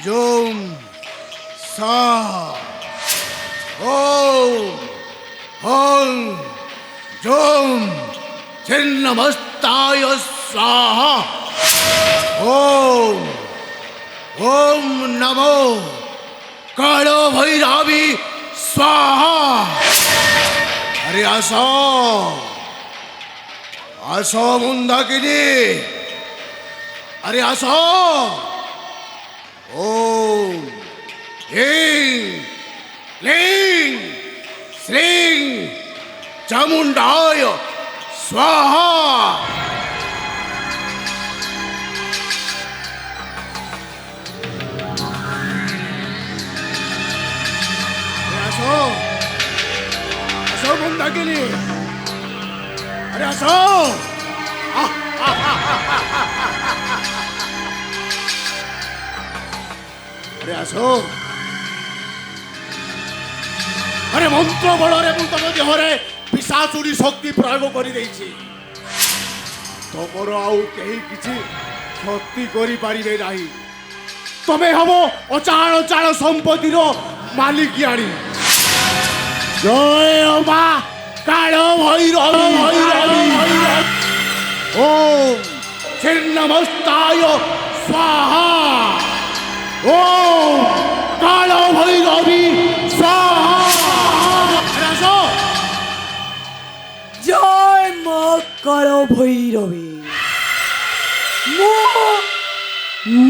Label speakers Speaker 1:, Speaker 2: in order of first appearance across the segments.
Speaker 1: जोम सा ओम हं जोम छिन्नमस्ताय स्वाहा ओम ओम नमो कालो भैरवी स्वाहा। अरे आसो आसो मुंदाकिनी, अरे आसो। ओम ह्रीं क्लीं श्रीं चामुंडाय स्वाहा। आसो आसो मुंदाकिनी, अरे आसो। अरे आसो, अरे मंत्र बड़े तुम देहरे पिशाचुरी शक्ति प्रयोग कर तुमर आउ कहीं किसी क्षति करें ना। तमें हम अचाण अचाण संपत्तिर मालिकियाणी। जय अम्मा कालो भैरवी ओम छिन्नमस्ताय स्वाहा ओम कालो भैरवी स्वाहा।
Speaker 2: जय मां कालो भैरवी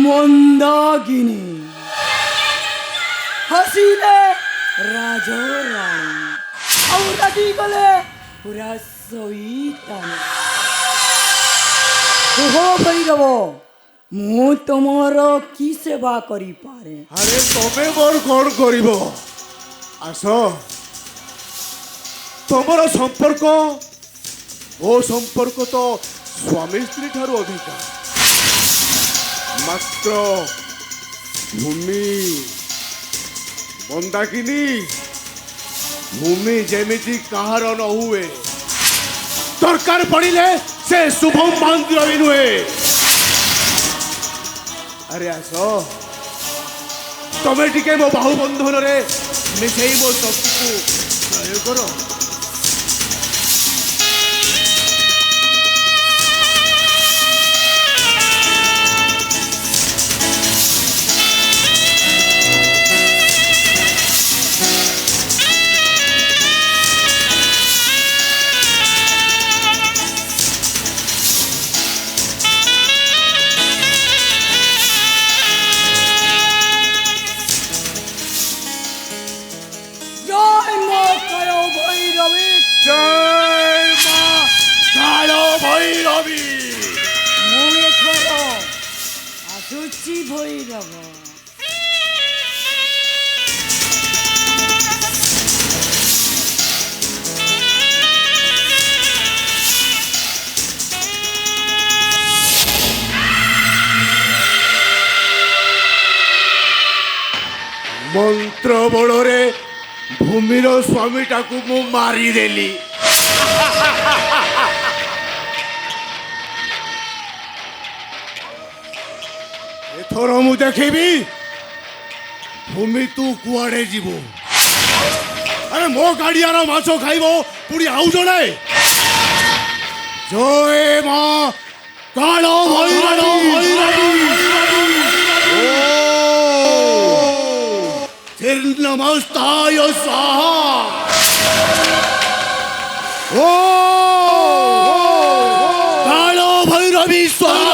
Speaker 2: मंदाकिनी हसीले राजो रानी और राजी गले पूरा सोईतानी। हो भैरव मु तुमर की सेवा करी पारे।
Speaker 1: अरे तमे मोर कौन करिवो आस। तुमर संपर्क ओ संपर्क तो स्वामी स्त्री ठारू अधिका। मात्र भूमि मंदाकिनी भूमि जेमिति कहार न हुए दरकार पड़िले से शुभम मंदिर भी नुहे। अरे आस तमें टिके मो बाहुबंधन रे मिसई मो शक्ति को प्रयोग करो। जय मां कालो भैरवी
Speaker 2: मुए थोरो आसुची भैरव।
Speaker 1: मंत्र बड़े भूमिर स्वामी टाकू मु मारिदेली। एथर मु देखेबी भूमि तू कुआड़े जीवो। अरे मो गाड़ियार माछ खाइबो पुरी आउ जणे। जय मां कालो भैरवी नमस्ताय स्वाहा ओ कालो भैरवी स्वाहा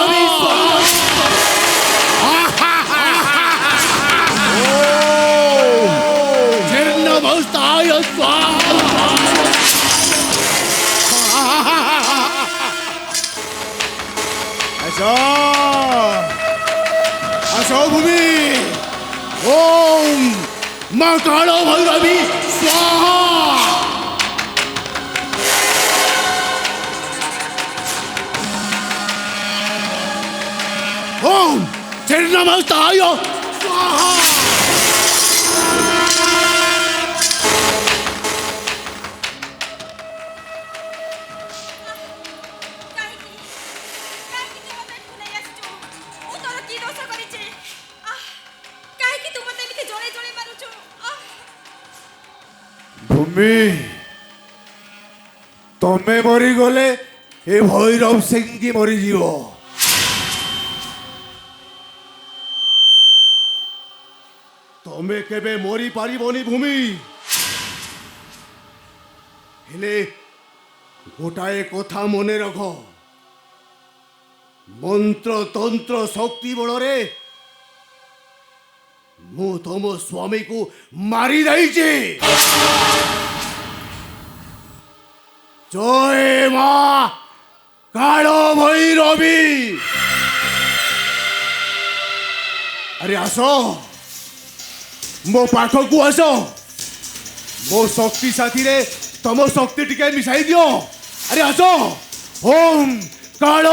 Speaker 1: नमस्ताय स्वाहा। आशा भूमि ओम मां कालो भैरवी स्वाहा। ओम छिन्नमस्ताय स्वाहा। ভূমি ତମେ ମରିଗଲେ ଏ ଭୈରବ ସିଂକି ମରିଯିବ। ତମେ କେବେ ମରି ପାରିବନି ଭୂମି। ହେଲେ ଗୋଟାଏ କଥା ମନେ ରଖ, ମନ୍ତ୍ର ତନ୍ତ୍ର ଶକ୍ତି ବଳରେ ମୁଁ ତମ ସ୍ୱାମୀକୁ ମାରି ଦେଇଛି। ଜୟ ମା କାଳ ଭୈରବୀ। ଆରେ ଆସ, ମୋ ପାଖକୁ ଆସ, ମୋ ଶକ୍ତି ସାଥିରେ ତମ ଶକ୍ତି ଟିକେ ମିଶାଇ ଦିଅ। ଆରେ ଆସ, ଓମ୍ କାଳ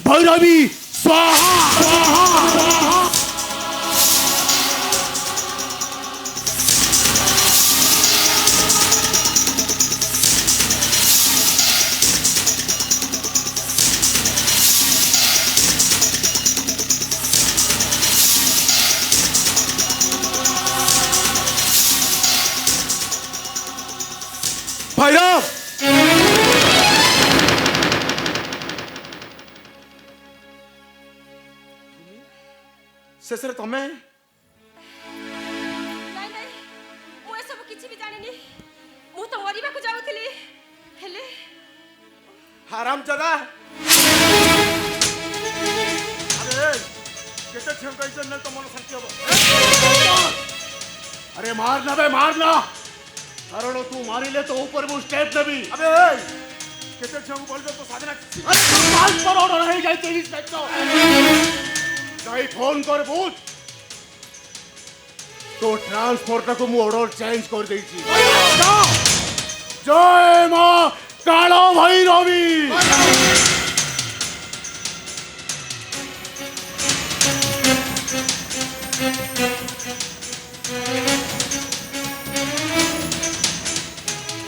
Speaker 1: ଭୈରବୀ ସ୍ୱାହା ସ୍ୱାହା ସ୍ୱାହା। भैरव शेषରେ ତମେ
Speaker 3: ନାଇଁ ନାଇଁ, ମୁଁ ଏସବୁ କିଛି ବି ଜାଣିନି। ମୁଁ ତ ମରିବାକୁ ଯାଉଥିଲି, ହେଲେ
Speaker 1: ହାରାମ ଜାଦା। ଆରେ କେତେ ଛେଙ୍କ କହିଛ ନା ତମ ମନ ଶାନ୍ତି ହବ। ଆରେ ମାର ନା ବେ, ମାର ନା, କାରଣ ତୁ ମାରିଲେ ତ ଉପରେ ମୁଁ ଷ୍ଟେପ୍ ନେବି। ଆବେ କେତେ ଛେଙ୍କୁ ବୋଲଛ ତ ସାଧନା। ଆରେ ତ ମାଲ पर ऑर्डर ହେଇ ଯାଇ 30 ମିନିଟ୍ ଯାଇ ଫୋନ କର ବୁଝ। तो ट्रांसपोर्टर को मु ऑर्डर चेंज कर देइछि। जय मां कालो भैरवी।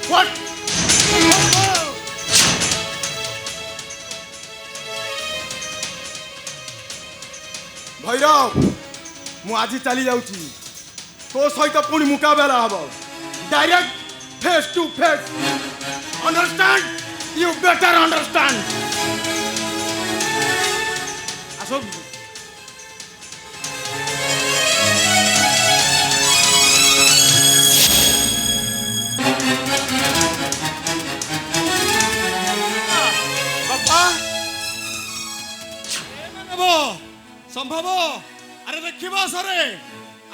Speaker 1: व्हाट भैरव मु आज चली जाऊची। तो सहित पुणी मुकाबला हम direct face to face. Understand, you better understand. आसो बापा संभव। अरे देखिबा सरे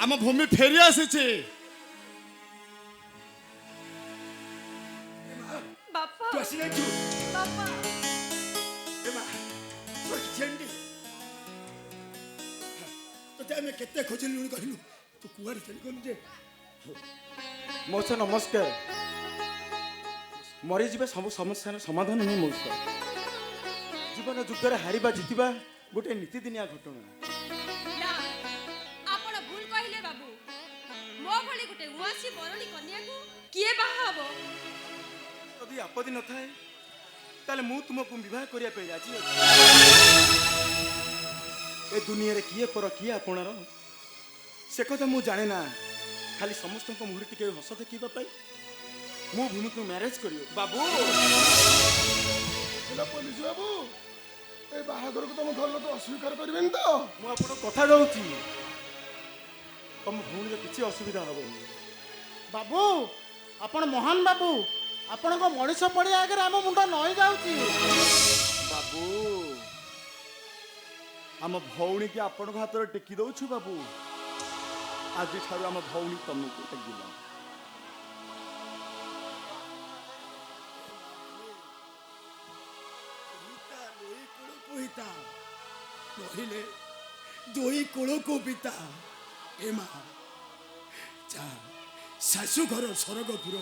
Speaker 1: आम भूमि फेरी आसीछि।
Speaker 3: ବାପା
Speaker 1: तू आसी जाइछु।
Speaker 3: ବାପା
Speaker 1: एमा तो जेंडी तो ते में केते खोजलुनी कहिलु तू कुआर चली गलु जे।
Speaker 4: मौसा नमस्कार। मरी जीवे सब समस्या समाधान नहीं मौसा। जीवन युद्ध हारिबा जितिबा गोटे नीतिदिनिया घटना।
Speaker 3: ନା, ଆପଣ ଭୁଲ କହିଲେ ବାବୁ। ମୋ ଭଳି ଗୋଟେ ଉଆସି ବରଣୀ କନ୍ୟାକୁ କିଏ ବାହା ହବ?
Speaker 4: ଯଦି ଆପତ୍ତି ନଥାଏ ତାହେଲେ ମୁଁ ତୁମକୁ ବିବାହ କରିବା ପାଇଁ ରାଜି ଅଛି। ଏ ଦୁନିଆରେ କିଏ ପର କିଏ ଆପଣାର ସେ କଥା ମୁଁ ଜାଣେ ନା। ଖାଲି ସମସ୍ତଙ୍କ ମୁହଁରେ ଟିକେ ହସ ଦେଖିବା ପାଇଁ ମୁଁ ଭୂମିକୁ ମ୍ୟାରେଜ କରିବ। ବାବୁ
Speaker 1: पुलिस बाबू ए बाहागर को तुम घर लोक अस्वीकार करबेन तो।
Speaker 4: ମୁଁ ଆପଣଙ୍କୁ କଥା ଦଉଛି ତମ ଭଉଣୀର କିଛି ଅସୁବିଧା ହବନି।
Speaker 5: ବାବୁ ଆପଣ ମହାନ ବାବୁ, ଆପଣଙ୍କ ମଣିଷ ପଡ଼ିଆ ଆଗରେ ଆମ ମୁଣ୍ଡ ନଇ ଯାଉଛି।
Speaker 4: ବାବୁ ଆମ ଭଉଣୀକି ଆପଣଙ୍କ ହାତରେ ଟେକି ଦଉଛୁ ବାବୁ। ଆଜିଠାରୁ ଆମ ଭଉଣୀ ତମକୁ ଟେକିଲା।
Speaker 1: କହିଲେ ଦୁଇ କୂଳକୁ ପିତା। ଏ ମା ଯା ଶାଶୁ ଘର ସରଗପୁର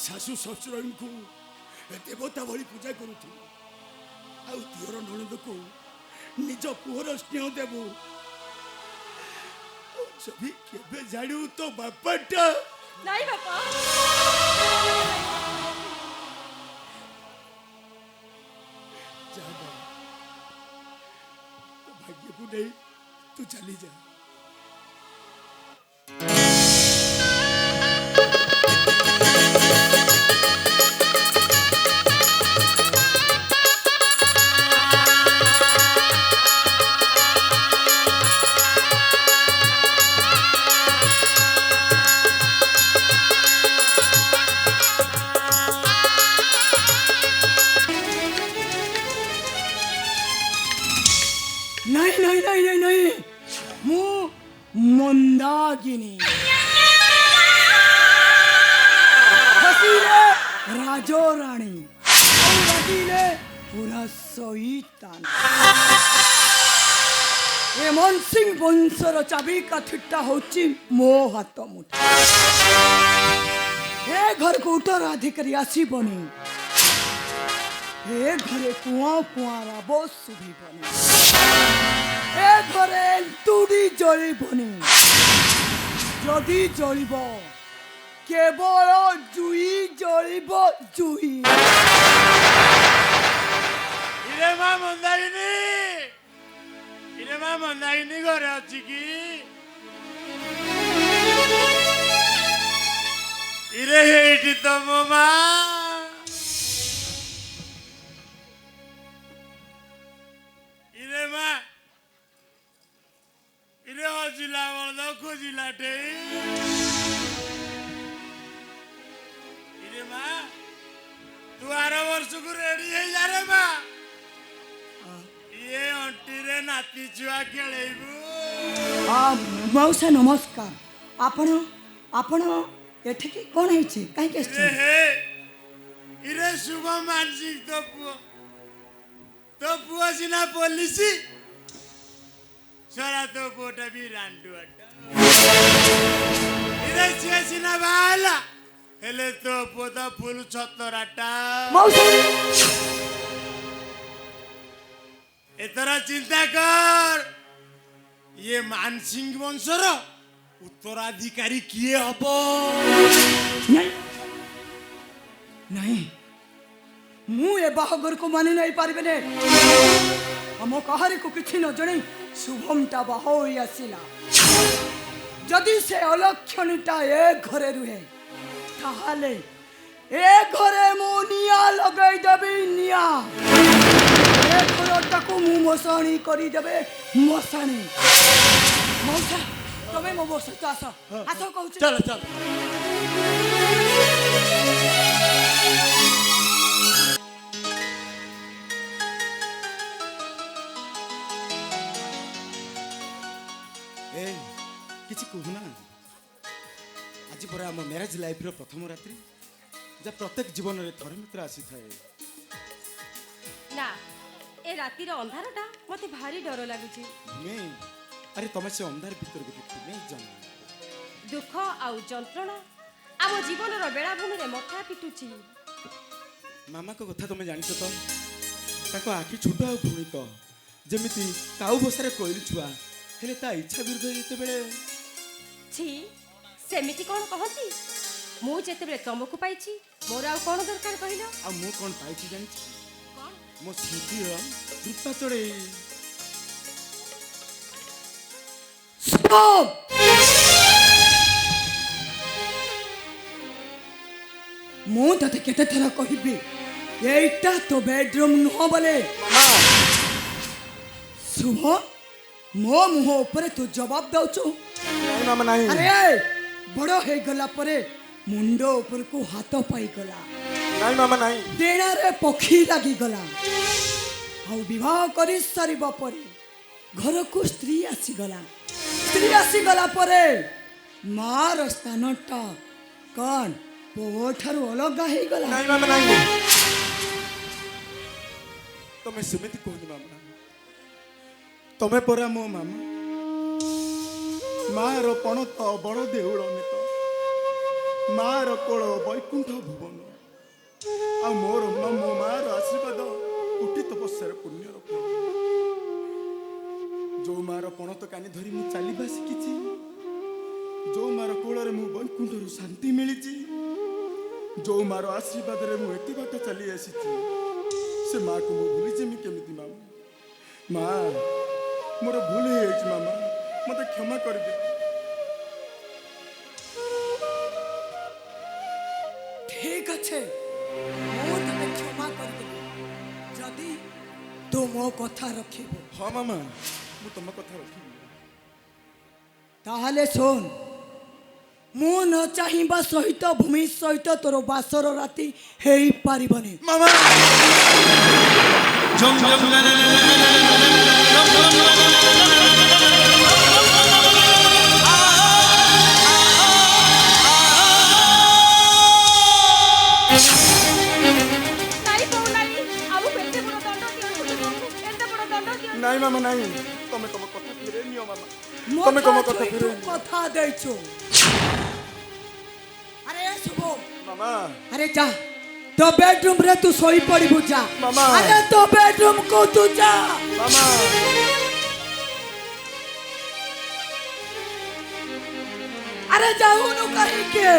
Speaker 1: ଶାଶୁ ଶ୍ୱଶୁରଙ୍କୁ ଦେବତା ଭଳି ପୂଜା କରୁଥିବୁ। ଆଉ ଦିଅର ନଣନ୍ଦକୁ ନିଜ ପୁଅର ସ୍ନେହ ଦେବୁ। ଯଦି କେବେ ଜାଣିବୁ ତ ବାପାଟା
Speaker 3: ନାଇଁ ବାପା,
Speaker 1: जा बा। तो भाग्य को नहीं तू चली जा।
Speaker 2: मंदाकिनी हसीले राजो रानी और राजीले पूरा शहीदान ए मन सिंह बंशर चाबी काठिटा होची मो हाथ मुठा ए घर को उत्तराधिकारी आसीबनी ए घरे कुआ कुआरा बस सुभिबनी ए घरे तुडी जळिबनी जदि जळिब केवल जुई जळिब जुई
Speaker 1: इरे मां मंदाकिनी घरे अछि की इरे हेठी तो मो मां इरे मां इरे हजिला मर्द खोजिला टे इरे मां तू 12 वर्ष को रेडी है जा रे मां ये अंटीरे नाती छुआ खेलेबू
Speaker 2: मौसा नमस्कार आपण आपण एठिकी कोण हैछि काई के
Speaker 1: इरे हे इरे शुभ मानसिक तो पुआ सिना पोलिसी सरा तो पोटा भी रांडू इरे छे सिना बाला हेले तो पोता फुल छतराटा
Speaker 2: मौसा
Speaker 1: एतरा चिंता कर ये मानसिंह वंशर उत्तराधिकारी किए हबो
Speaker 2: नहीं नहीं मु ए बाहागर को मानि नहीं पारिबे ने हम कहारी को किछि न जणी शुभमटा बाह होई आसिला जदि से अलक्षणीटा ए घरे रुहे ताहाले ए घरे मु निया लगाई देबी निया ए घरटाको मु मसाणी करी देबे मसाणी मौसा तमे मो बस आस आस कहू
Speaker 1: चल चल
Speaker 4: ए किछि कहूना आज पर आम मैरेज लाइफ रो प्रथम रात्रि जा प्रत्येक जीवन रे थरे मित्र आसी थाए
Speaker 3: ना ए रातिर अंधारटा मते भारी डर लागुची
Speaker 4: मैं अरे तमे से अंधार भीतर को देखि मैं जाना
Speaker 3: दुख आउ जंत्रणा आम जीवन रो बेलाभूमि रे मथा पिटुची
Speaker 4: मामा को कथा तमे जानिस तो ताको आखि छोट आ घुणित जेमिति काउ बसरे कोइल छुआ हेले ता इच्छा विरुद्ध जेते बेले
Speaker 3: छी सेमिति कोन कहती मु जेते बेले तमको पाइची मोर आउ कोन दरकार कहिलो
Speaker 4: आ मु कोन पाइछि जानिछ
Speaker 3: कोन
Speaker 4: मो स्मृति रो कृपा चढ़े
Speaker 2: स्टॉप मु तते केते थरा कहिबी एटा तो बेडरूम नुह बोले शुभ मो मुह ऊपर तू जवाब दउछु
Speaker 4: नहीं मामा नहीं
Speaker 2: अरे बड़ हे गला परे मुंडो ऊपर को हाथ पाई गला
Speaker 4: नहीं मामा नहीं
Speaker 2: डेणा रे पक्षी लागी गला आउ विवाह करी सारिबा परे घर को स्त्री आसी गला परे मार स्थानटा कौन पोठारु अलग हे गला
Speaker 4: नहीं मामा नहीं तमे सुमिति कहनी मामा तमे परा मो मामा मार पण तो बड़ देउल नित मार कोल वैकुंठ भुवन आ मोर मो मार आशीर्वाद कोटि तपस्यार पुण्य रख जो मार पण तो कानी धरी मु चलीबा शिखिछि जो मार कोल रे मु वैकुंठ रु शांति मिलिछि जो मार आशीर्वाद रे मु एति बाट चली आसीछि से माँ को मु भूली जेमि केमिति मामा माँ मोर भूल हो मामा मत क्षमा कर दे
Speaker 2: ठीक अच्छे मो तते क्षमा कर देबी जदी तू मो कथा रखिबो
Speaker 4: हाँ मामा मु तुम कथा रखी
Speaker 2: ताहले सुन मु न चाहिबा सहित भूमि सहित तोर बासर राति हेई पारिबनी
Speaker 4: मामा ମାମା ନାହିଁ ତମେ ତମ କଥା ଫେରେଇ ନିଅ ମାମା
Speaker 2: ମୋ
Speaker 4: ତମେ ତମ କଥା
Speaker 2: ଠାରୁ
Speaker 4: ଫେରେଇ ନିଅ
Speaker 2: କଥା ଦେଇଛୁ। আরে শুভ
Speaker 4: ମାମା
Speaker 2: আরে যা তো বেডরুম রে তু শোই পড়িবু যা
Speaker 4: মামা।
Speaker 2: আরে তো বেডরুম কো তু যা
Speaker 4: মামা
Speaker 2: আরে যাউনু কাহিকে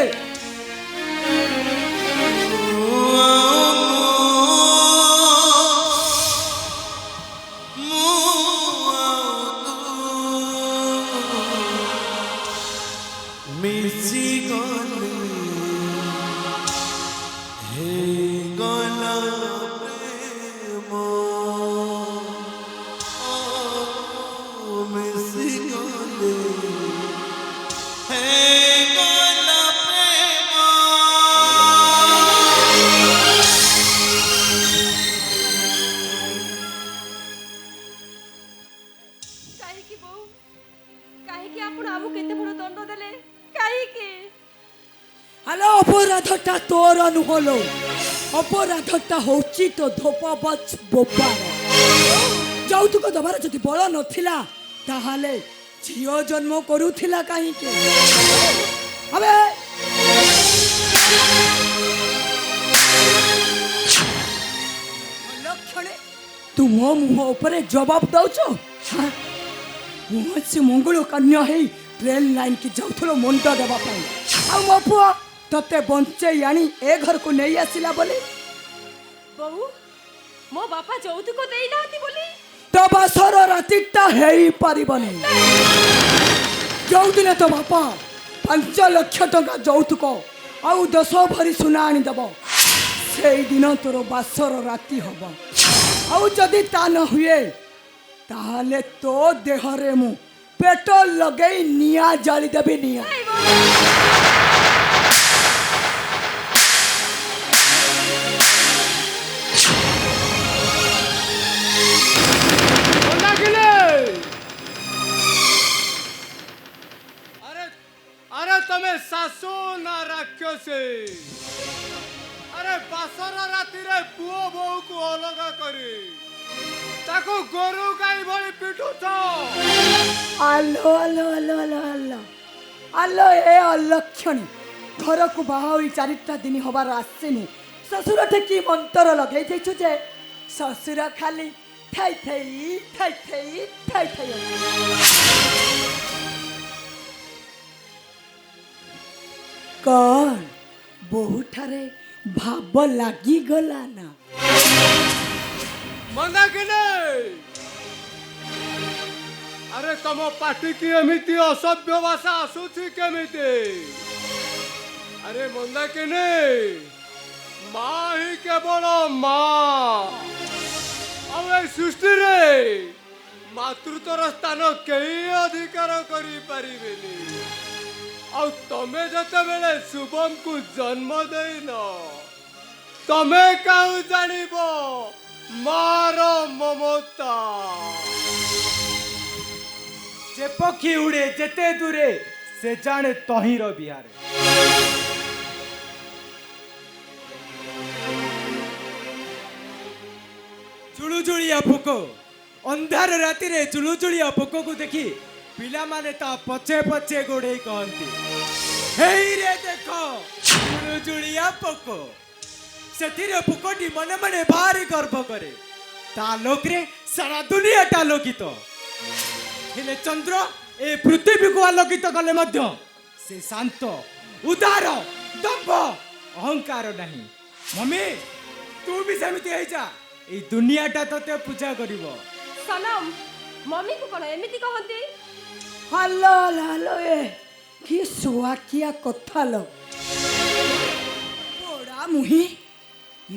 Speaker 3: କାହିଁକି ବୋଉ କାହିଁକି ଆପଣ ଆମକୁ ଏତେ ବଡ଼ ଦଣ୍ଡ ଦେଲେ କାହିଁକି
Speaker 2: হ্যালো অপরাধটা তোর অনুহলো অপরাধটা হচ্ছে তো ধোপাবাজ বোপার যৌতুক দেবার যদি বল নথিলা তাহলে ঝিও জন্ম করুথিলা কাহিঁকি আবে লক্ষণে তু মো মুহ উপরে জবাব দৌছ ମୁଁ ଅଛି ମଙ୍ଗଳ କନ୍ୟା ହେଇ ଟ୍ରେନ୍ ଲାଇନ୍କି ଯାଉଥିଲ ମୁଣ୍ଡ ଦେବା ପାଇଁ ଆଉ ମୋ ପୁଅ ତତେ ବଞ୍ଚେଇ ଆଣି ଏ ଘରକୁ ନେଇ ଆସିଲା ବୋଲି
Speaker 3: ବୋଉ ମୋ ବାପା ଯୌତୁକ ଦେଇନାହାନ୍ତି ବୋଲି
Speaker 2: ତୋ ବାସର ରାତିଟା ହେଇପାରିବନି ଯୋଉଦିନ ତୋ ବାପା 5 ଲକ୍ଷ ଟଙ୍କା ଯୌତୁକ ଆଉ 10 ଭରି ସୁନା ଆଣିଦେବ ସେଇଦିନ ତୋର ବାସର ରାତି ହବ ଆଉ ଯଦି ତା ନ ହୁଏ ତାହେଲେ ତୋ ଦେହରେ ମୁଁ ପେଟ୍ରୋଲ ଲଗେଇ ନିଆଁ ଜାଳିଦେବି ନିଆଁ
Speaker 3: ନାଇଁ ବୋଉ
Speaker 1: अरे तमे सासू ना राक्षसी अरे बासर राति रे पुओ बोऊ को अलग करी ताको गोरु गाई भली पिटुछ
Speaker 2: आलो आलो आलो आलो आलो आलो ए अलक्षणी घरକୁ ବାହା ହୋଇ 4ଟା ଦିନ ହବାର ଆସିନି ଶ୍ୱଶୁର କି ମନ୍ତ୍ର ଲଗେଇ ଦେଇଛୁ ଯେ ଶ୍ୱଶୁର ଖାଲି ଥାଇ ଥାଇ ଥାଇ ଥାଇ ଥାଇ ଥାଇ କଣ ବୋହୁଠାରେ ଭାବ ଲାଗିଗଲା ନା
Speaker 1: मंदाकिनी अरे तम पाटी की एमिति असभ्य भाषा आसुची केमिति अरे मंदाकिनी माँ ही केवल माँ अब सृष्टि रे मातृत्वर स्थान कई अधिकार करी पारिबेनी आ तमे जते बेले शुभम को जन्म देन तमे काउ जानिबो मारो ममता
Speaker 6: जे पक्षी उड़े जेते दूरे से जाने तहिर बिहारे चुलुचुलिया पोक अंधार राति रे चुलुचुलिया पोक को देखी पिला माने ता पछे पछे गोड़े कहती हेई रे देखो चुलुचुलिया पोक सेतिरे पोकटी मने मने भारी गर्व करे ता लोक रे सारा दुनिया ता लोकित हेले चंद्र ए पृथ्वी को आलोकित कले मध्य से शांत उदार दम्भ अहंकार नहीं मम्मी तू भी सेमिति हे जा ए दुनिया टा तते पूजा करिवो
Speaker 3: सनम मम्मी को कोन एमिति कहंती
Speaker 2: ହାଲୋ ହାଲୋ ଏ କି ସୁଆକିଆ କଥା ଲ ପୋଡ଼ା ମୁହିଁ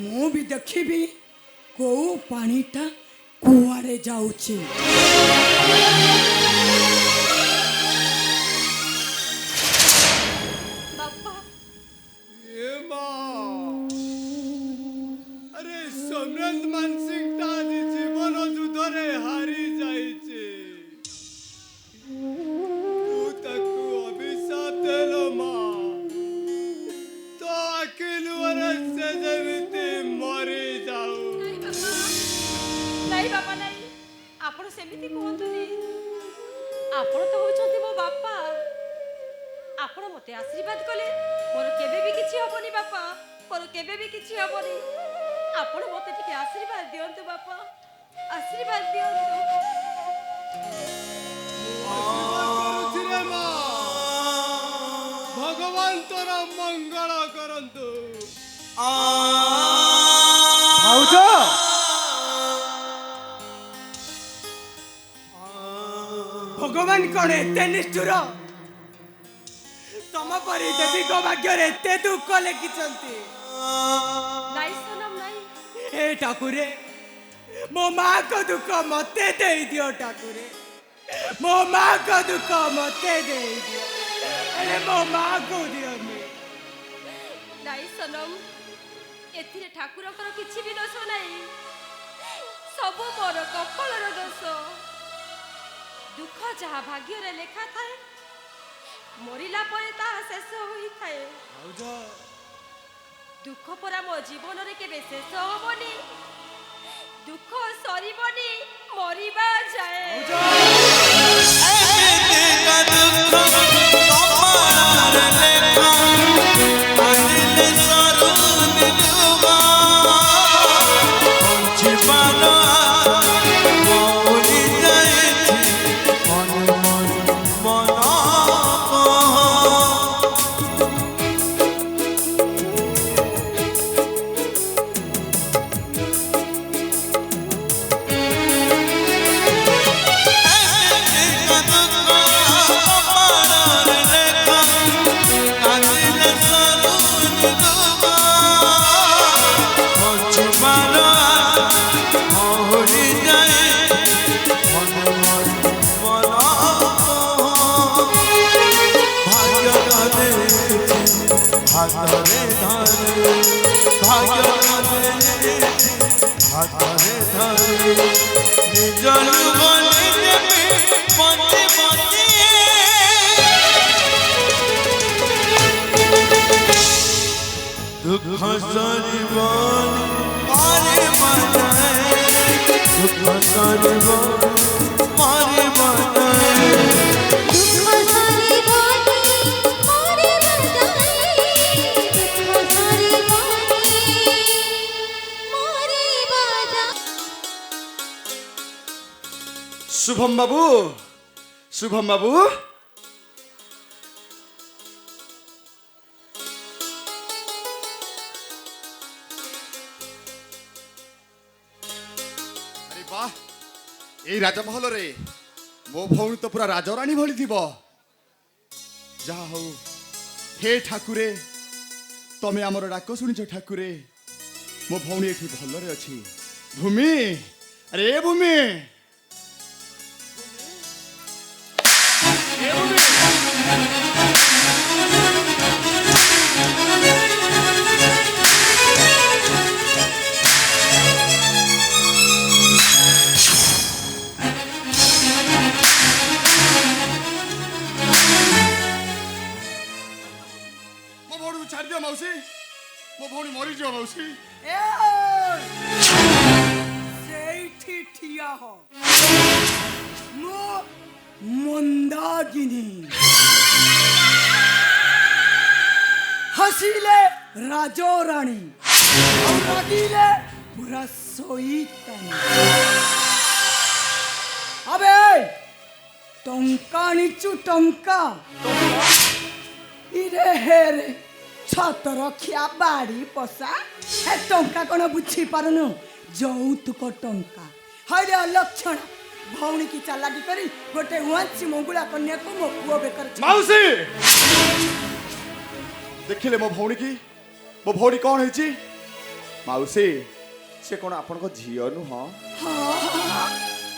Speaker 2: ମୁଁ ବି ଦେଖିବି କୋଉ ପାଣିଟା କୁଆଡ଼େ ଯାଉଛି
Speaker 3: बापा
Speaker 1: ये माँ अरे सम्राट मानसिंह ताजी जीवन जुद्धरे हारी जाइछे तू ताकू अभिशाप देलो माँ तो अखिल वरस से जेमिति मरी जाऊ
Speaker 3: नहीं बापा नहीं आपण सेमिति ଆପଣ ମୋତେ ଆଶୀର୍ବାଦ କଲେ ମୋର କେବେ ବି କିଛି ହବନି ବାପା, ମୋର କେବେ ବି କିଛି ହବନି। ଆପଣ ମୋତେ ଟିକେ ଆଶୀର୍ବାଦ ଦିଅନ୍ତୁ ବାପା, ଆଶୀର୍ବାଦ ଦିଅନ୍ତୁ।
Speaker 6: ଭଗବାନ ତୋର ମଙ୍ଗଳ କରନ୍ତୁ।
Speaker 5: ଭାଉଜ
Speaker 6: ଭଗବାନ କଣ ଏତେ ନିଷ୍ଠୁର? ତମ ପରି ଦେବୀଙ୍କ ଭାଗ୍ୟରେ ଏତେ ଦୁଃଖ ଲେଖିଛନ୍ତି।
Speaker 3: ନାଇଁ ସନମ ନାଇଁ,
Speaker 6: ଏ ଠାକୁରେ, ମୋ ମାଙ୍କ ଦୁଃଖ ମତେ ଦେଇଦିଅ ଠାକୁରେ, ମୋ ମାଙ୍କ ଦୁଃଖ ମତେ ଦେଇଦିଅ, ହେଲେ ମୋ ମାକୁ ଦିଅନି।
Speaker 3: ନାଇଁ ସନମ, ଏଥିରେ ଠାକୁରଙ୍କର କିଛି ବି ଦୋଷ ନାହିଁ, ସବୁ ମୋର କପାଳର ଦୋଷ। ଦୁଃଖ ଯାହା ଭାଗ୍ୟରେ ଲେଖା ଥାଏ ମରିଲା ପରେ ତାହା ଶେଷ ହୋଇଥାଏ। ଦୁଃଖ ପରା ମୋ ଜୀବନରେ କେବେ ଶେଷ ହବନି, ଦୁଃଖ ସରିବନି ମରିବା ଯାଏ।
Speaker 4: शुभम बाबू, शुभम बाबू, अरे वाह, ए राजमहल रे मो भौणी तो पूरा राजराणी भली थी। जहा हो हे ठाकुरे, तमे आमर डाक शुणिछ ठाकुरे, मो भौणी एठी भलरे अछि। भूमि, अरे भूमि, मो भौणी छाड़ दियो मौसी, मो भौणी मरी जियो मौसी।
Speaker 2: ସେଇଠି ଠିଆ ହ, ମୋ ମନ୍ଦାକିନୀ। ହସିଲେ ରାଜରାଣୀ, ଆଉ ରାଗିଲେ ପୁରା ଶୋଇତାନି। ଆବେ ଟଙ୍କା ଆଣିଛୁ ଟଙ୍କା, ଇରେ ହେରେ ଛତ ରଖିଆ ବାଡ଼ି ପଶା, ହେ ଟଙ୍କା କ'ଣ ବୁଝି ପାରୁନୁ? ଯୌତୁକ ଟଙ୍କା। ହଇରେ ଅଲକ୍ଷଣ ଭଉଣୀ କି ଚାଲାକି କରି ଗୋଟେ ଉଆଁଚି ମଙ୍ଗୁଳା କନ୍ୟାକୁ ମୋ ପୁଅ ବେକର
Speaker 4: मौसी देखिले मो भौणी की, मो भौणी कौन है मौसी? से कौन आपण को झियो नुह?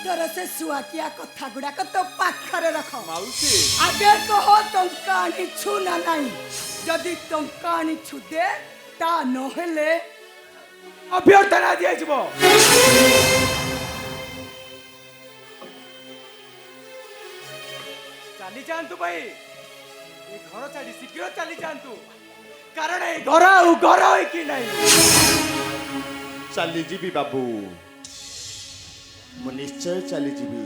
Speaker 2: तोर से सुआकिया कथा गुड़ाक तो पाखरे रख
Speaker 4: मौसी।
Speaker 2: आगे कह टंका आनिछु ना नहीं, जदि टंका आनिछु दे, ता नहेले
Speaker 6: अभ्यर्थना दियाजिबो। चली जातु भाई, ये घर छाड़ी शीघ्र चली जातु, कारण ये घर घर कि नहीं।
Speaker 4: चली जीवी बाबू, मु निश्चय चली जीवी।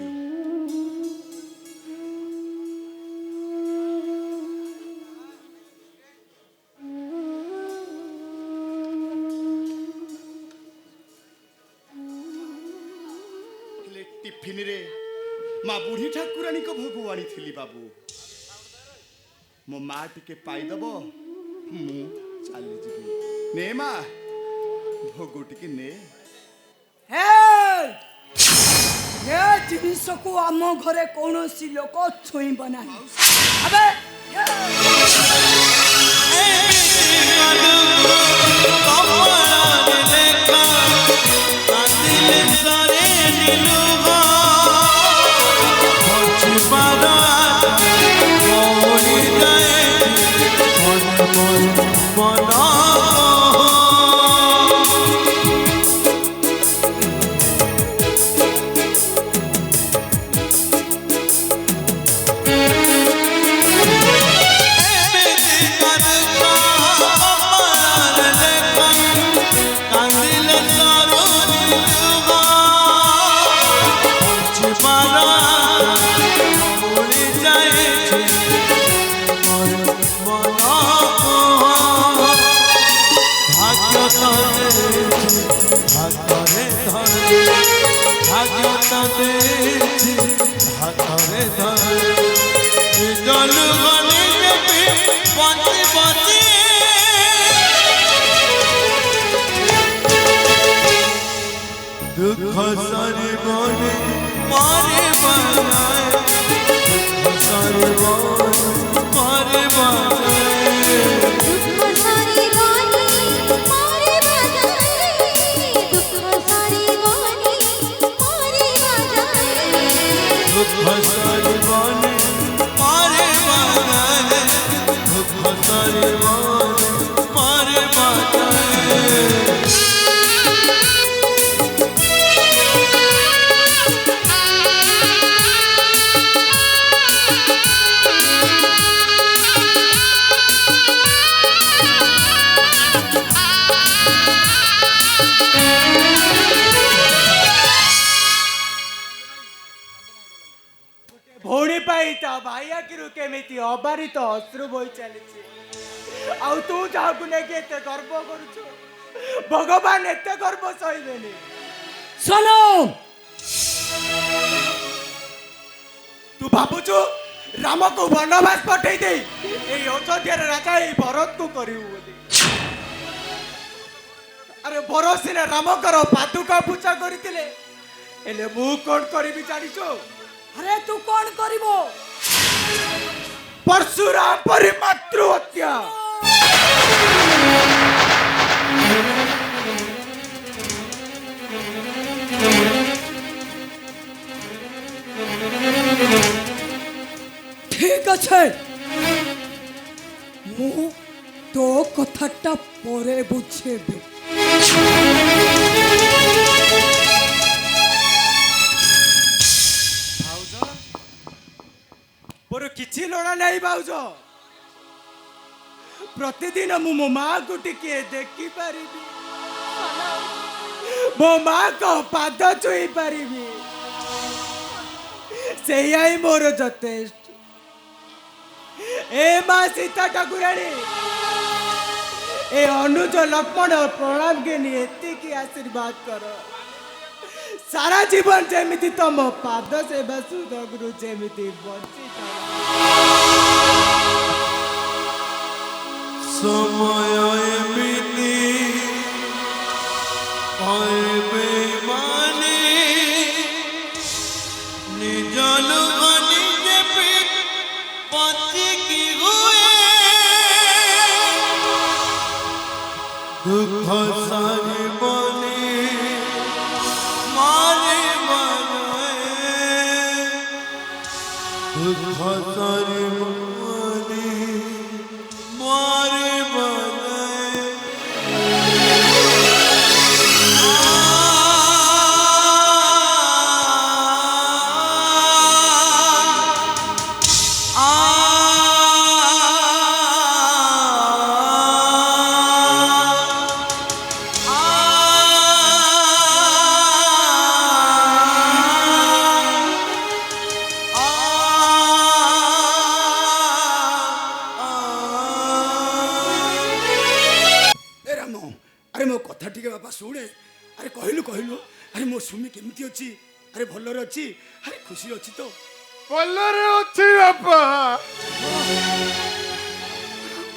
Speaker 4: ଟିଫିନ ରେ ମା ବୁଢ଼ୀ ଠାକୁରାଣୀଙ୍କ ଭୋଗ ଆଣିଥିଲି ବାବୁ। ମୋ ମା ଟିକେ ପାଇଦବ, ମୁଁ ଚାଲିଯିବି। ନେ ମା, ଭୋଗ ଟିକେ ନେ।
Speaker 2: ଏ ଜିନିଷକୁ ଆମ ଘରେ କୌଣସି ଲୋକ ଛୁଇଁବ ନାହିଁ। ଆବେ
Speaker 7: दुख सारी बोले मारे बनाए, दुख सारी बोले मारे बनाए,
Speaker 8: दुख सारी बोले मारे बनाए, दुख सारी बोले मारे बनाए,
Speaker 7: दुख सारी बोले मारे बनाए, दुख सारी बोले मारे बनाए।
Speaker 6: ଭଉଣୀ ପାଇଁ ତା ଭାଇ ଆଖିରୁ କେମିତି ଅବାରିତ ଅଶ୍ରୁ ବୋହି ଚାଲିଛି। ଆଉ ତୁ ଯାହାକୁ ନେଇକି ଏତେ ଗର୍ବ କରୁଛୁ, ଭଗବାନ ଏତେ ଗର୍ବ ସହିବେନି।
Speaker 2: ଶୁଣ,
Speaker 6: ତୁ ଭାବୁଛୁ ରାମକୁ ବନବାସ ପଠେଇ ଦେଇ ଏଇ ଅଯୋଧ୍ୟାର ରାଜା ଏଇ ଭରତକୁ କରିବୁ ବୋଲି? ଆରେ ଭରତ ସିନା ରାମଙ୍କର ପାଦୁକା ପୂଜା କରିଥିଲେ, ହେଲେ ମୁଁ କଣ କରିବି ଜାଣିଛୁ?
Speaker 2: ଆରେ ତୁ କଣ କରିବ?
Speaker 6: परशुराम परि मातृ हत्या।
Speaker 2: ঠিক আছে, ମୁଁ ତୋ କଥାଟା ପରେ ବୁଝେବି।
Speaker 6: ମୋର କିଛି ଲୋଡ଼ା ନାହିଁ ଭାଉଜ। ପ୍ରତିଦିନ ମୁଁ ମୋ ମାଆକୁ ଟିକେ ଦେଖିପାରିବି, ମୋ ମାଆଙ୍କ ପାଦ ଛୁଇଁ ପାରିବି, ସେଇଆ ହିଁ ମୋର ଯଥେଷ୍ଟ। ଏ ମା ସୀତା ଠାକୁରାଣୀ, ଏ ଅନୁଜ ଲକ୍ଷ୍ମଣ ପ୍ରଣାମ ଘେନି ଏତିକି ଆଶୀର୍ବାଦ କର, सारा जीवन जेमिति तम पाद सेवा सुदगुरु जेमिति बंची
Speaker 7: समय एमिति कहबे माने निज लोक निजे बंची की हुए दुख सारी बने मारे बनाए दुख सारी बने मारे बनाए
Speaker 4: अरे मो कथा टिके बापा शुणे अरे कहलु कहलु अरे मो सुमी केमती अछि ଆରେ ଭଲରେ ଅଛି? ଆରେ ଖୁସି ଅଛି ତ?
Speaker 1: ଭଲରେ ଅଛି ବାପା,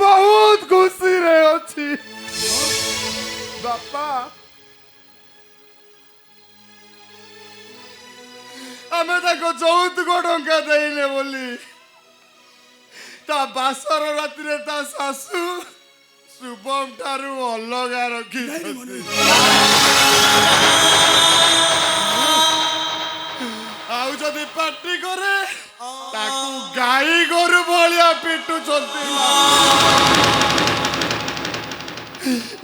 Speaker 1: ବହୁତ ଖୁସିରେ ଅଛି ବାପା। ଆମେ ତାକୁ ଯୌତୁକ ଟଙ୍କା ଦେଇନେ ବୋଲି ତା ବାସର ରାତିରେ ତା ଶାଶୁ ଶୁଭମ ଠାରୁ ଅଲଗା ରଖିଛନ୍ତି। ଆଉ ଯଦି ପାର୍ଟି କରେ ତାକୁ ଗାଈ ଗୋରୁ ଭଳିଆ ପିଟୁଛନ୍ତି।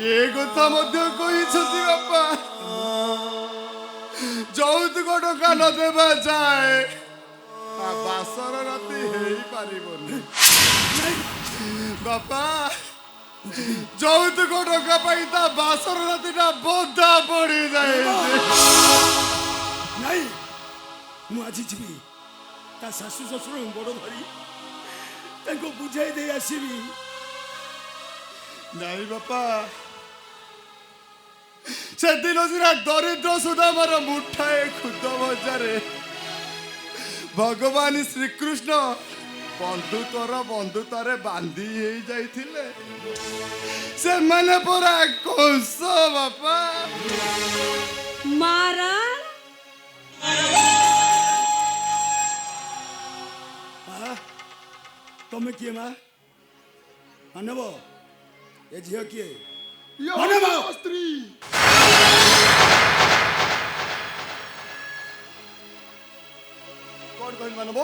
Speaker 1: ଏ କଥା ମଧ୍ୟ କହିଛନ୍ତି ବାପା, ଯୌତୁକ ଟଙ୍କା ନ ଦେବା ଯାଏ ତା ବାସର ରାତି ହେଇପାରିବନି ବାପା। ଯୌତୁକ ଟଙ୍କା ପାଇଁ ତା ବାସର ରାତିଟା ବନ୍ଧା ପଡ଼ିଯାଏ।
Speaker 4: ନାଇଁ, ମୁଁ ଆଜି ଯିବି ତା ଶାଶୁ ଶ୍ୱଶୁର ଗୋଡ଼ ଧରି ତାଙ୍କୁ ବୁଝାଇ ଦେଇ ଆସିବି।
Speaker 1: ନାଇଁ ବାପା, ସେଦିନ ସିନା ଦରିଦ୍ର ସୁଦାମର ମୁଠାଏ ଖୁଦ ଭଜାରେ ଭଗବାନ ଶ୍ରୀକୃଷ୍ଣ ବନ୍ଧୁତାରେ ବାନ୍ଧି ହେଇ ଯାଇଥିଲେ। ସେମାନେ ପରା କଂସ ବାପା।
Speaker 3: ମାରଣ
Speaker 4: ତମେ କିଏ ମା? ମାନବ, ଏ ଝିଅ କିଏ?
Speaker 1: ସ୍ତ୍ରୀ କଣ କହିଲୁ ମାନବ?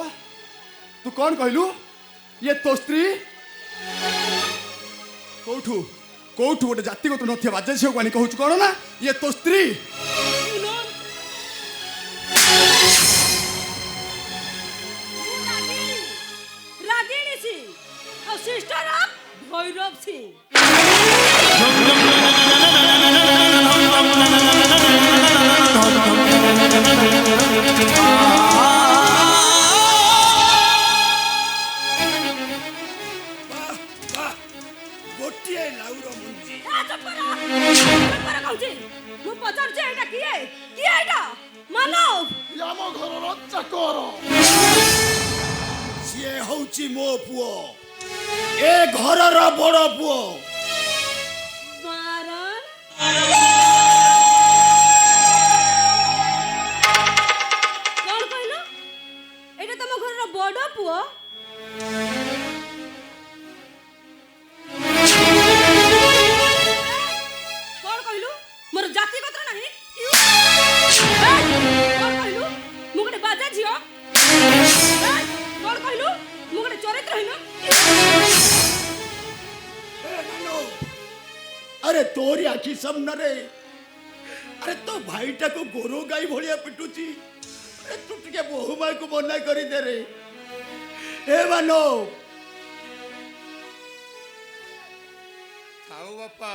Speaker 1: ତୁ କଣ କହିଲୁ? ଇଏ ତୋ ସ୍ତ୍ରୀ? କୋଉଠୁ କୋଉଠୁ ଗୋଟେ ଜାତିଗତ ନଥିବା ବାଜେ ଝିଅକୁ ଆଣି କହୁଛୁ କଣ ନା ଇଏ ତୋ ସ୍ତ୍ରୀ?
Speaker 3: ରାଗିଣୀ ସିଂ ଆଉ ସିଷ୍ଟର ଭୈରବ ସିଂ।
Speaker 4: ଗୋଟିଏ ଲାଉର ମଞ୍ଜି।
Speaker 3: ମୁଁ ପଚାରୁଛି ଏଇଟା କିଏ? କିଏ ଏଇଟା? ମାନବ
Speaker 1: ଆମ ଘରର ଚାକର।
Speaker 4: ସିଏ ହଉଛି ମୋ ପୁଅ, ଏ ଘରର ବଡ଼ ପୁଅ।
Speaker 3: ମାରଣ କଣ କହିଲ? ଏଇଟା ତମ ଘରର ବଡ ପୁଅ? କଣ କହିଲୁ? ମୋର ଜାତିଗତ ନାହିଁ? କଣ କହିଲୁ? ମୁଁ ଗୋଟେ ବାଜା ଝିଅ? କଣ କହିଲୁ? ମୁଁ ଗୋଟେ ଚରିତ୍ରହୀନ?
Speaker 4: ଆରେ ତୋରି ଆଖି ସାମ୍ନାରେ ଆରେ ତୋ ଭାଇଟାକୁ ଗୋରୁ ଗାଈ ଭଳିଆ ପିଟୁଛି। ତୁ ଟିକେ ବୋହୁ ମାକୁ ମନା କରିଦେ ରେ। ଏ ମାନ,
Speaker 1: ଥାଉ ବାପା,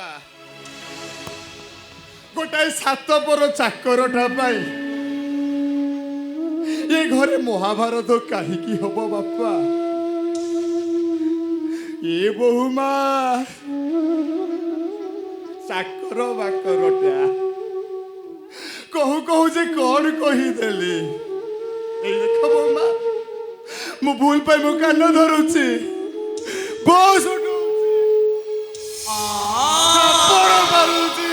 Speaker 1: ଗୋଟାଏ ସାତପର ଚାକରଟା ପାଇଁ ଏ ଘରେ ମହାଭାରତ କାହିଁକି ହବ ବାପା? ଏ ବୋହୁ ମା ଚାକର ବାକରଟା କହୁ କହୁ ଯେ କଣ କହିଦେଲି। ଏଇ ଦେଖ ବୋହୁ ମା, ମୁଁ ଭୁଲ ପାଇଁ ମୋ କାନ ଧରୁଛି। ବହୁତ ମାରୁଛି।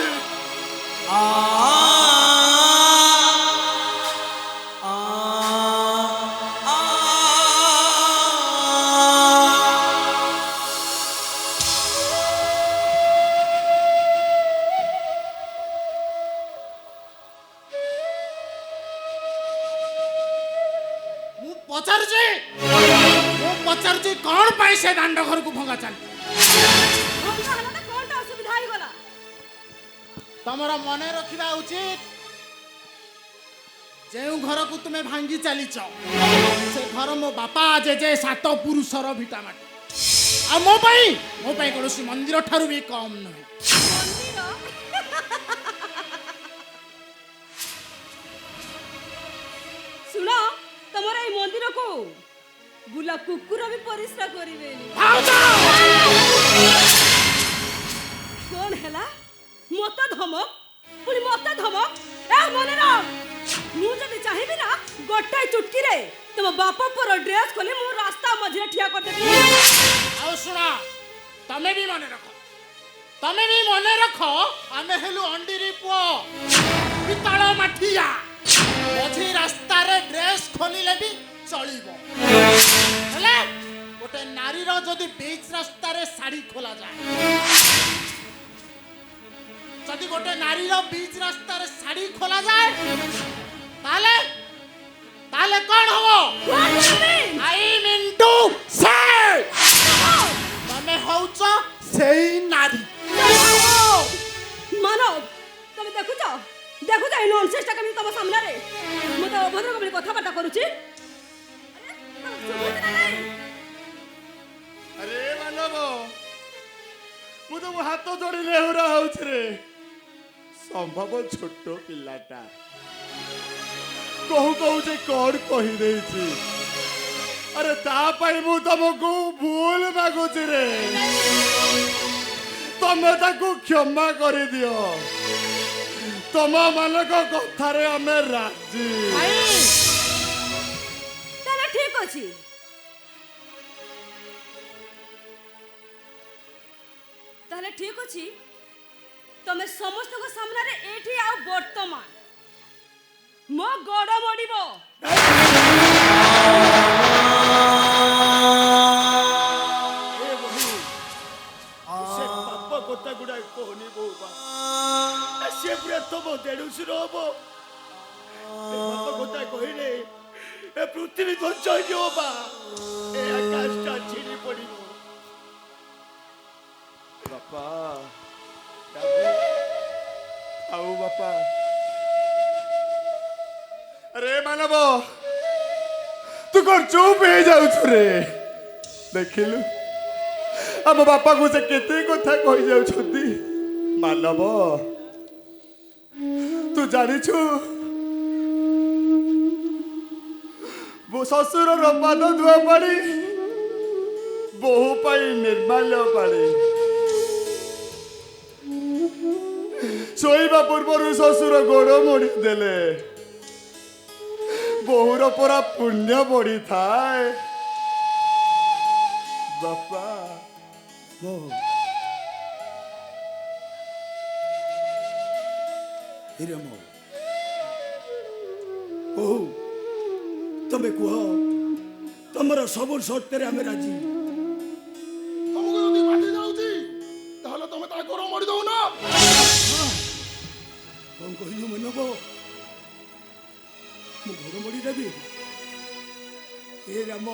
Speaker 5: ପଚାରୁଛି କଣ ପାଇଁ ସେ ଦାଣ୍ଡ ଘରକୁ ଭଙ୍ଗା ଚାଲି?
Speaker 3: କଣଟା ଅସୁବିଧା ହେଇଗଲା?
Speaker 5: ତମର ମନେ ରଖିବା ଉଚିତ, ଯେଉଁ ଘରକୁ ତୁମେ ଭାଙ୍ଗି ଚାଲିଛ ସେ ଘର ମୋ ବାପା ଜେଜେ ସାତ ପୁରୁଷର ଭିଟାମାଟି। ଆଉ ମୋ ପାଇଁ କୌଣସି ମନ୍ଦିର ଠାରୁ ବି କମ୍ ନୁହେଁ।
Speaker 3: ମନ୍ଦିର? ଶୁଣ, ତମର ଏଇ ମନ୍ଦିରକୁ ବୁଲା କୁକୁର ବି ପରିଶ୍ରା କରିବେନି। କଣ ହେଲା? ମତେ ଧମକ, ପୁଣି ମତେ ଧମକ? ମନେ ରଖ, ମୁଁ ଯଦି ଚାହିଁବି ନା गोटे चुटकी रे तुम बाप पर ड्रेस खोली मु रास्ता मझे ठिया कर देबी
Speaker 5: ଆଉ ଶୁଣ ତମେ ବି ମନେ ରଖ ଆମେ ହେଲୁ ଅଣ୍ଡିରି ପୁଅ ପିତଳ ମାଠିଆ ମଝି ରାସ୍ତାରେ ଡ୍ରେସ୍ ଖୋଲିଲେ ବି ଚଳିବ ହେଲେ ଗୋଟେ ନାରୀର ଯଦି ବିଚ୍ ରାସ୍ତାରେ ଶାଢ଼ୀ ଖୋଲାଯାଏ ଯଦି ଗୋଟେ ନାରୀର ବିଚ୍ ରାସ୍ତାରେ ଶାଢ଼ୀ ଖୋଲାଯାଏ ତାହେଲେ ତାହେଲେ କଣ ହବ ଆଇ ମିନ୍ ଟୁ ସେ ତମେ ହଉଛ ସେଇ ନାରୀ
Speaker 3: मानव तुम देखुच ए नॉनसेंस टा केमि तम सामने रे मु तो अभद्र कबली कथा बाटा करूची
Speaker 1: अरे मानव मु तो हाथ जोड़ी लेहुरा होछ रे संभव छोट पिलाटा कहू कहू जे कौन कही देछि अरे ता पाई मु तुमको भूल मागुछि रे तमे ताकू क्षमा कर दियो तम मानक कथारे हमें राजी
Speaker 3: ताले ठीक अछि ताले ठीक अछि तमे समस्त को सामने रे एठी आ वर्तमान मो गड़ मडिबो
Speaker 1: से पाप कथा गुड़ा कहनी बहुबा से पूरा तुम देड़ुसुर हम पाप कथा कहले ए पृथ्वी ध्वंस होबा ए आकाशटा छिड़ी पड़िबो बापा आओ बापा अरे मानव तू कौन चुप हो जाऊ रे देखिलु आम बापा को से केते कथा कहि जाउछंती मानव तू जानिछु वो ससुर रो पाद धुआ पड़ी बहु पाई निर्माल्य पड़ी सोईबा पूर्वर ससुर गोड़ मोड़ी देले बहुर परा पुण्य बढ़ी थाए बापा
Speaker 4: हिरे मो ओ तमे कुह तमर सब शर्त रे हमें राजी
Speaker 1: तुमको यदि बाटे जाउची ताहले तमे ता गोड़ मोड़ी दउ ना
Speaker 4: कौन कहियो मनब मु गोड़ मोड़ी देबी ए राम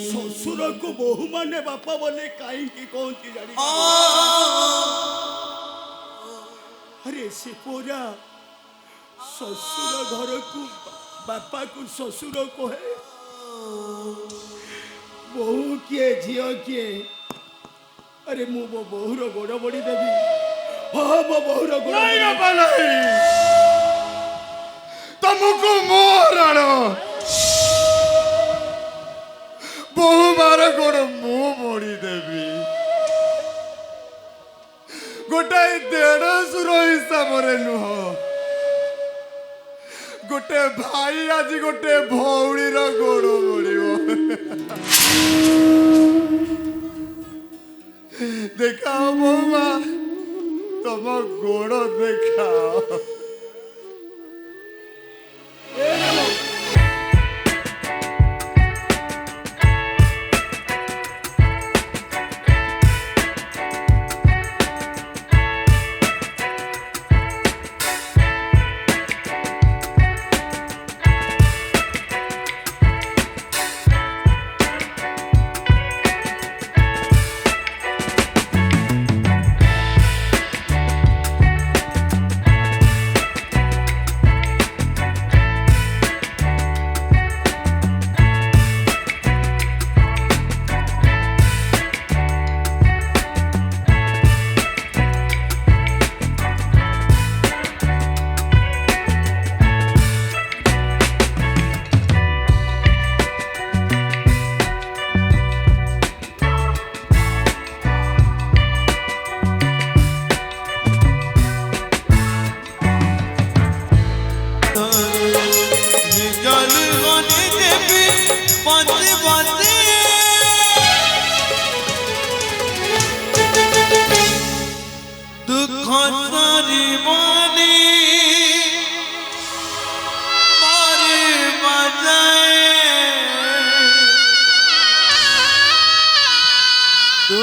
Speaker 4: ससुर को बहु माने बापा बोले कहीं कहती जानी अरे से पूरा ससुर घर को बापा को ससुर कहे बहु किए झियो किए अरे मु मो बहुर गोड़ बड़ी देवी हाँ मो बहुर गोड़
Speaker 1: नहीं बापा नहीं तुमको मोहरण बहु बार गोड़ मुंह मोड़ी देवी गोटाए 150 हिसाब रे नुह गोटे भाई आज गोटे भौणी रो गोड़ मोड़िबो देखाओ बौमा तुम गोड़ देखाओ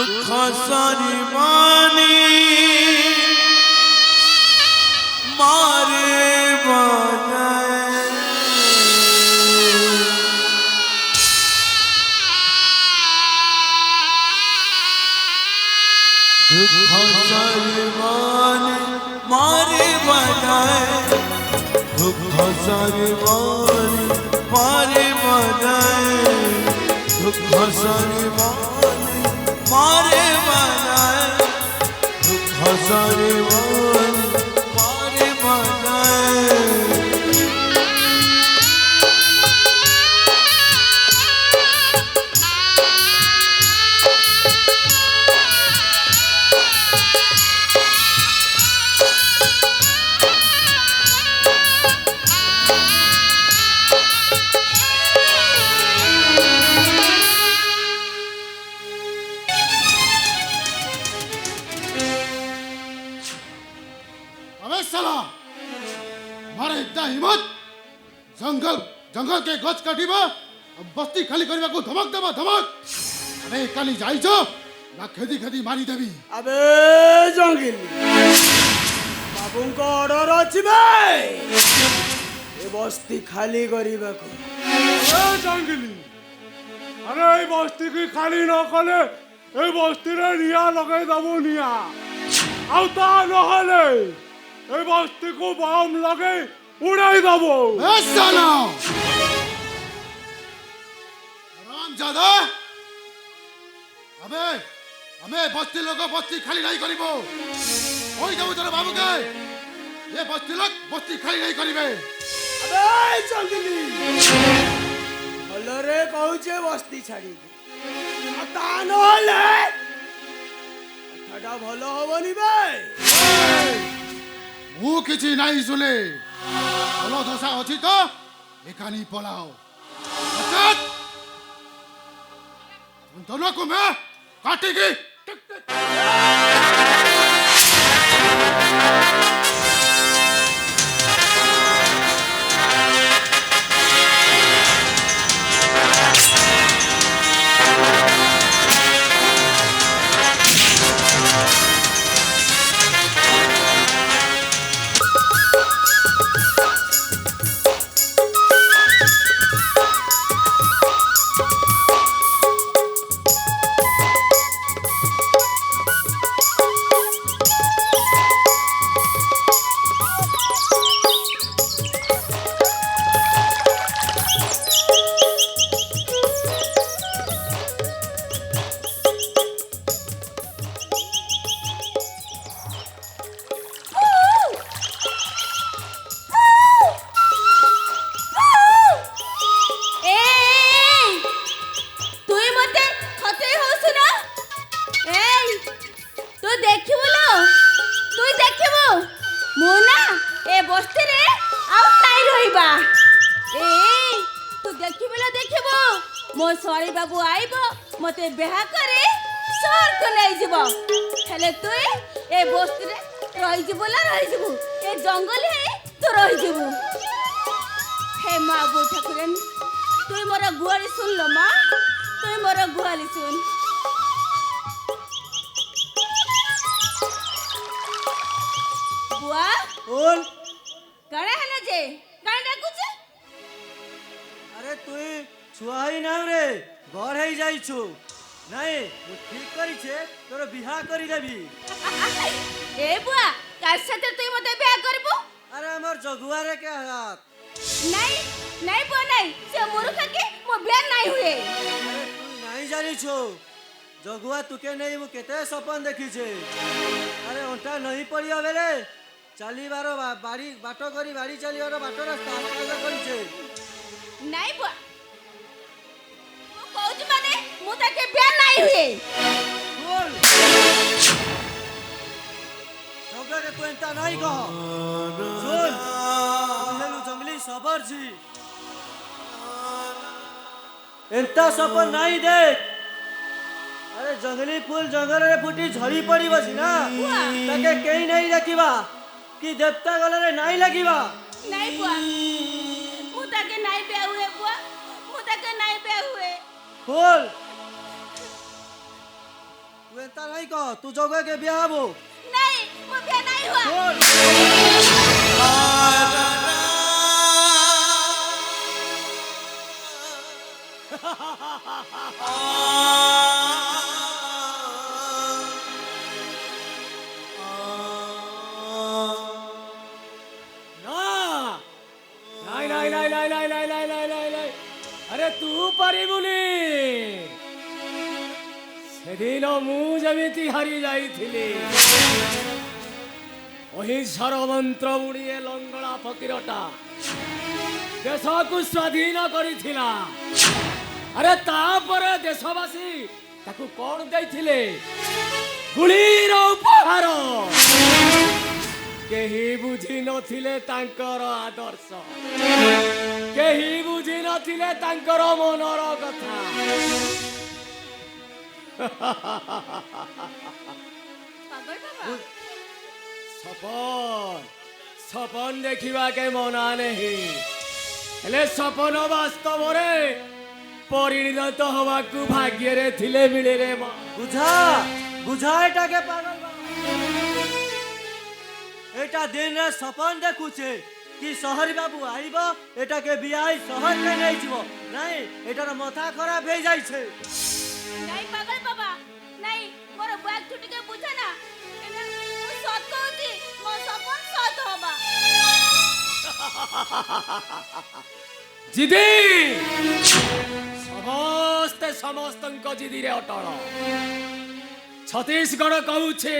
Speaker 7: दुख सारी मानी मारे बनाए दुख सारी मानी मारे बनाए दुख सारी मानी मारे बनाए दुख सारी मानी मारे बनाए दुख सारी मानी मारे बनाए
Speaker 5: अबे साला मारे इतना हिम्मत जंगल जंगल के गछ काटिबा अब बस्ती खाली करबा को धमक देबा धमक अबे काली जाइछ ना खेदी खेदी मारी देबी
Speaker 2: अबे जंगिल बाबूंको ऑर्डर अछि भाई ए बस्ती खाली करिबा को
Speaker 1: जंगली अरे এই বস্তি কি খালি ন কলে এই বস্তিরে নিয়া লগাই দেবো নিয়া আও তা নহলে এই বস্তিকে বম লগাই উড়াই দেবো
Speaker 5: ए साला राम जादा अबे हमें बस्ती लोग बस्ती खाली नहीं करिबो ओई देबो तोर बाबू के ये बस्ती लोग बस्ती खाली नहीं करिबे
Speaker 2: अबे जंगिली हलरे कहूचे बस्ती छाड़ी ता নহলে কথাটা ভালো হবনি ভাই
Speaker 5: ମୁଁ କିଛି ନାହିଁ ଶୁନେ ଭଲ ଦଶା ଅଛି ତ ଏକାନି ପଳାଅ ଅଚତ ତନକୁ ମେ କାଟିକି
Speaker 3: मो सॉरी बाबू आइब मते बेहा करे सर को नहीं जीव हेले तू ए बस्ती रे रही जीव ला रही जीव ए जंगल है तो रही जीव हे माँ बो ठाकुरन तू मोर गुआली सुन लो माँ तू मोर गुआली सुन बुआ
Speaker 2: बोल
Speaker 3: कणे हले जे कणे डाकू जे
Speaker 2: अरे तू छुआ ही ना रे घर ही जाइछु नहीं मु ठीक करी छे तोर बिहा करी देबी
Speaker 3: ए बुआ कार साथे तू मते बिहा करबो
Speaker 2: अरे हमर जगुआ रे के हाथ
Speaker 3: नहीं नहीं बुआ नहीं से मूर्ख के मो बिहा नहीं हुए
Speaker 2: अरे तू नहीं जानी छो जगुआ तुके नहीं मु केते सपन देखी छे अरे ओंटा नहीं पड़ियो बेले चालीबार बाड़ी बाटो करी बाड़ी चालीबार बाटो रास्ता आजा करी छे
Speaker 3: नहीं बुआ मो कहू माने मु ताके बिहा नहीं हुए
Speaker 2: बोल जगुआ के तू एंता नहीं कह सुन हेलु जंगली सबर जी एंता सपन नहीं देख अरे जंगली फूल जंगल रे फुटी झड़ी पड़ी बसी ना ताके कहीं नहीं देखिबा कि देवता गले रे नहीं लगिबा
Speaker 3: नहीं बुआ मु ताके नहीं बिहा हुए बुआ मु ताके नहीं बिहा हुए
Speaker 2: बोल
Speaker 9: तू एता नहीं कह तू जगह के बियाह हबो
Speaker 3: नहीं वो ब्याह नहीं हुआ
Speaker 6: ନାଇଁ ନାଇଁ ନାଇଁ ନାଇଁ ନାଇଁ ନାଇଁ ନାଇଁ ନାଇଁ ନାଇଁ ନାଇଁ ଆରେ ତୁ ପାରିବୁନି ସେଦିନ ମୁଁ ଯେମିତି ହାରି ଯାଇଥିଲି ଅହିଂସାର ମନ୍ତ୍ର ବୁଣିଏ ଲଙ୍ଗଳା ଫକୀରଟା ଦେଶକୁ ସ୍ୱାଧୀନ କରିଥିଲା ଆରେ ତାପରେ ଦେଶବାସୀ ତାକୁ କଣ ଦେଇଥିଲେ ଗୁଳିର ଉପହାର କେହି ବୁଝି ନଥିଲେ ତାଙ୍କର ଆଦର୍ଶ କେହି ବୁଝି ନଥିଲେ ତାଙ୍କର ମନର କଥା
Speaker 3: ପାଗଳ ବାବା
Speaker 6: ସପନ ଦେଖିବା କେ ମନା ନାହିଁ ହେଲେ ସପନ ବାସ୍ତବରେ ପରିଣତ ହବାକୁ ଭାଗ୍ୟରେ ଥିଲେ ମିଳିରେ
Speaker 9: बुझा बुझा एटा के पागल बाबा एटा दिन रे सपन देखुछे कि शहरी बाबू आइब एटा के बियाह शहर के नहीं जीव नहीं एटार माथा खराब हो जाई छे
Speaker 3: नहीं पागल बाबा नहीं मोर बैग छुटी के बुझा ना एना मु सत कहूची मो सपन सत होबा
Speaker 6: जिदी समस्ते समस्तଙ୍କ जिदिरे अटल छत्तीसगढ़ कहूछे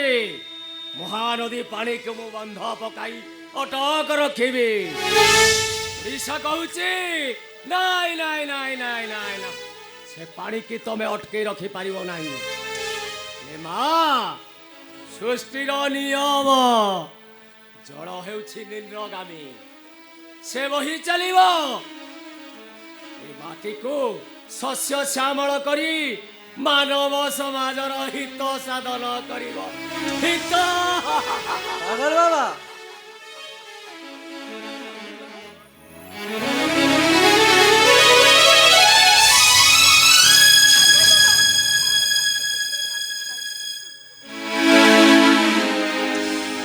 Speaker 6: महानदी पानी के मु बंध पकाई अटक रखिबी ओडिशा कहूछे नाई नाई नाई नाई नाई ना से पानी की तमे अटके रखि पारिबो नाही ए मां सृष्टिर नियम जल हेउछि निन्द्रगामी से वही चलिबो ए माटी को शस्य श्यामल करी मानव समाजर हित साधन करिबो हित
Speaker 9: पागल बाबा